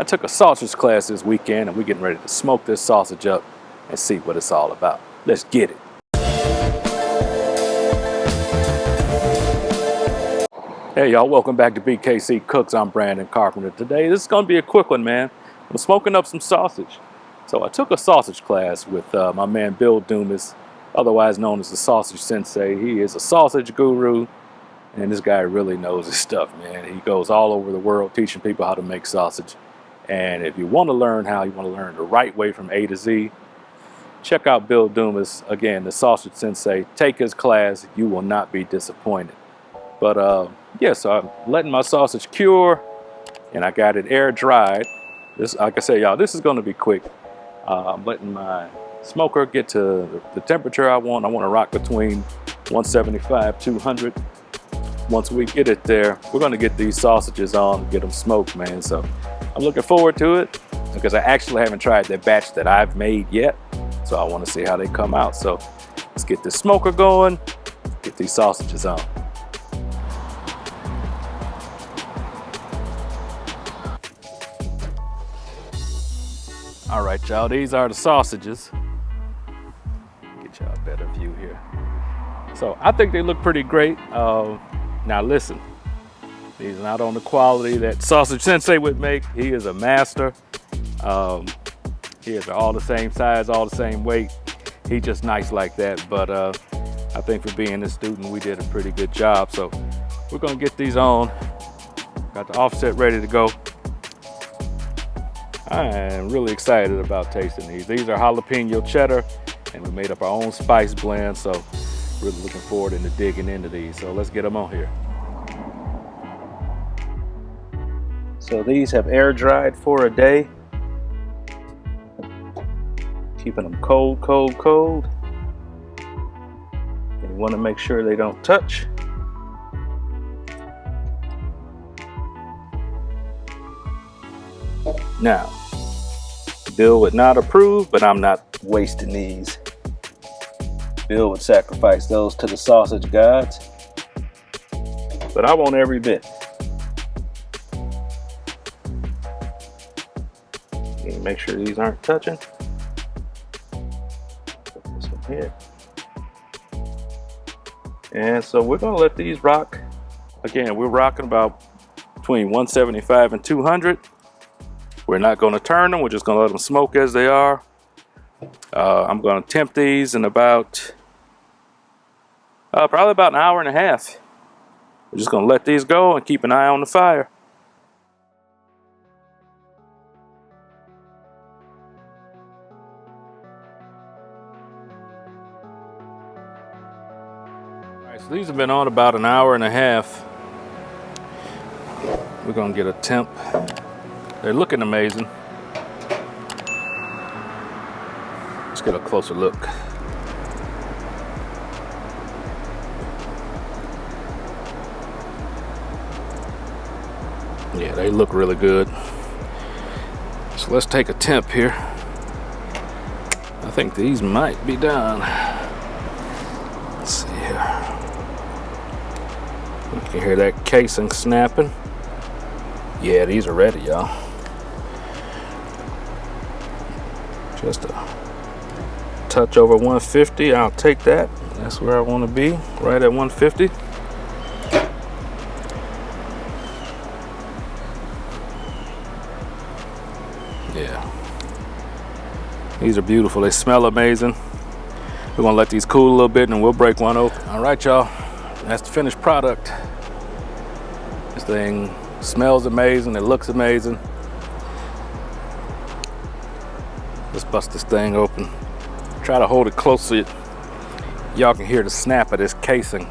I took a sausage class this weekend and we're getting ready to smoke this sausage up and see what it's all about. Let's get it. Hey y'all, welcome back to BKC Cooks. I'm Brandon Carpenter. Today, this is going to be a quick one, man. I'm smoking up some sausage. So I took a sausage class with my man Bill Dumas, otherwise known as the Sausage Sensei. He is a sausage guru, and this guy really knows his stuff, man. He goes all over the world teaching people how to make sausage. And if you want to learn how, you want to learn the right way from A to Z, check out Bill Dumas, again, the Sausage Sensei. Take his class, you will not be disappointed. But yeah, so I'm letting my sausage cure, and I got it air dried. This, like I say, y'all, this is going to be quick. I'm letting my smoker get to the temperature I want. I want to rock between 175, 200. Once we get it there, we're going to get these sausages on and get them smoked, man. So I'm looking forward to it because I actually haven't tried that batch that I've made yet. So I want to see how they come out. So let's get this smoker going, get these sausages on. All right, y'all, these are the sausages. Get y'all a better view here. So I think they look pretty great. Now listen, these are not on the quality that Sausage Sensei would make. He is a master. His are all the same size, all the same weight. He's just nice like that. But I think for being a student, we did a pretty good job. So we're gonna get these on. Got the offset ready to go. I am really excited about tasting these. These are Jalapeño Cheddar, and we made up our own spice blend. So really looking forward to digging into these. So let's get them on here. So these have air dried for a day. Keeping them cold, cold, cold. And you want to make sure they don't touch. Now, Bill would not approve, but I'm not wasting these. Bill would sacrifice those to the sausage gods, but I want every bit. Make sure these aren't touching. Put this one here. And so we're gonna let these rock. Again, we're rocking about between 175 and 200. We're not gonna turn them, we're just gonna let them smoke as they are. I'm gonna temp these in about probably about an hour and a half. We're just gonna let these go and keep an eye on the fire. All right, so these have been on about an hour and a half. We're gonna get a temp. They're looking amazing. Let's get a closer look. Yeah, they look really good. So let's take a temp here. I think these might be done. Let's see here. You can hear that casing snapping. Yeah, these are ready, y'all. Just a touch over 150. I'll take that. That's where I want to be, right at 150. Yeah. These are beautiful. They smell amazing. We're gonna let these cool a little bit and we'll break one open. All right, y'all. That's the finished product. This thing smells amazing. It looks amazing. Let's bust this thing open. Try to hold it close so y'all can hear the snap of this casing.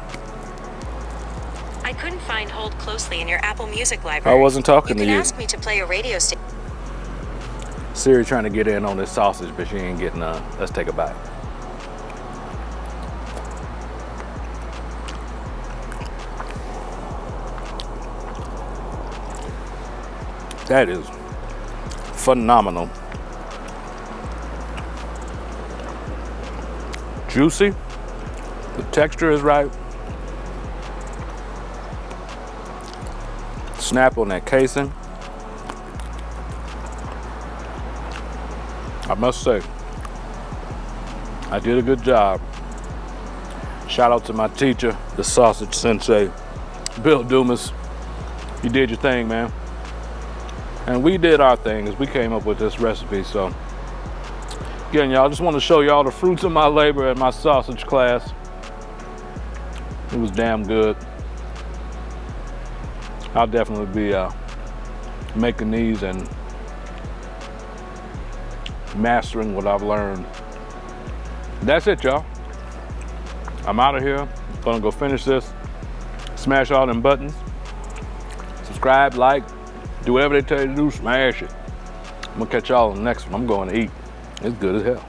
I couldn't find Hold Closely in your Apple Music library. I wasn't talking to you. You can ask me to play a radio station. Siri trying to get in on this sausage, but she ain't getting none. Let's take a bite. That is phenomenal. Juicy. The texture is right. Snap on that casing. I must say, I did a good job. Shout out to my teacher, the Sausage Sensei, Bill Dumas. You did your thing, man. And we did our thing as we came up with this recipe. So again, y'all, just want to show y'all the fruits of my labor at my sausage class. It was damn good. I'll definitely be making these and mastering what I've learned. That's it, y'all. I'm out of here. Gonna go finish this. Smash all them buttons. Subscribe, like, do whatever they tell you to do, smash it. I'm gonna catch y'all on the next one. I'm going to eat. It's good as hell.